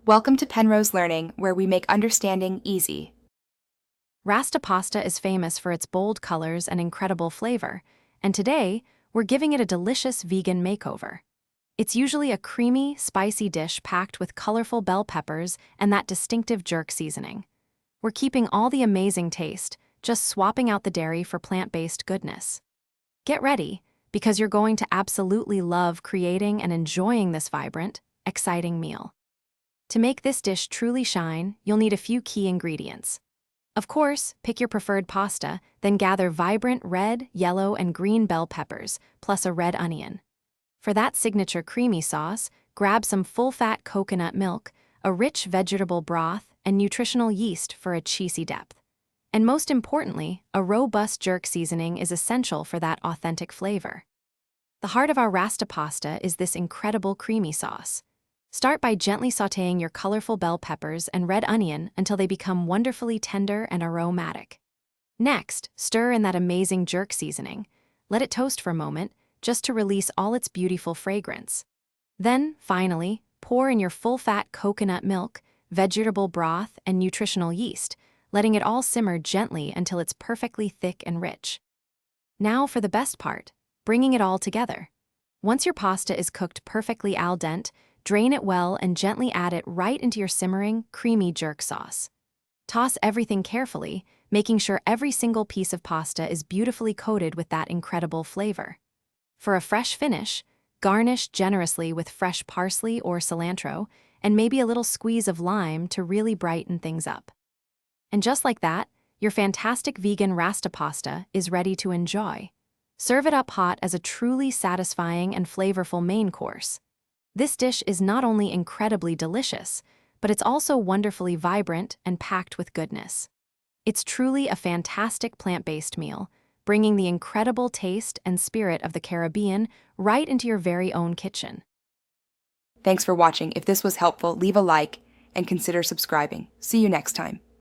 Welcome to Penrose Learning, where we make understanding easy. Rasta pasta is famous for its bold colors and incredible flavor, and today, we're giving it a delicious vegan makeover. It's usually a creamy, spicy dish packed with colorful bell peppers and that distinctive jerk seasoning. We're keeping all the amazing taste, just swapping out the dairy for plant-based goodness. Get ready, because you're going to absolutely love creating and enjoying this vibrant, exciting meal. To make this dish truly shine, you'll need a few key ingredients. Of course, pick your preferred pasta, then gather vibrant red, yellow, and green bell peppers, plus a red onion. For that signature creamy sauce, grab some full-fat coconut milk, a rich vegetable broth, and nutritional yeast for a cheesy depth. And most importantly, a robust jerk seasoning is essential for that authentic flavor. The heart of our Rasta pasta is this incredible creamy sauce. Start by gently sautéing your colorful bell peppers and red onion until they become wonderfully tender and aromatic. Next, stir in that amazing jerk seasoning. Let it toast for a moment, just to release all its beautiful fragrance. Then, finally, pour in your full-fat coconut milk, vegetable broth, and nutritional yeast, letting it all simmer gently until it's perfectly thick and rich. Now for the best part, bringing it all together. Once your pasta is cooked perfectly al dente, drain it well and gently add it right into your simmering, creamy jerk sauce. Toss everything carefully, making sure every single piece of pasta is beautifully coated with that incredible flavor. For a fresh finish, garnish generously with fresh parsley or cilantro, and maybe a little squeeze of lime to really brighten things up. And just like that, your fantastic vegan Rasta pasta is ready to enjoy. Serve it up hot as a truly satisfying and flavorful main course. This dish is not only incredibly delicious, but it's also wonderfully vibrant and packed with goodness. It's truly a fantastic plant-based meal, bringing the incredible taste and spirit of the Caribbean right into your very own kitchen. Thanks for watching. If this was helpful, leave a like and consider subscribing. See you next time.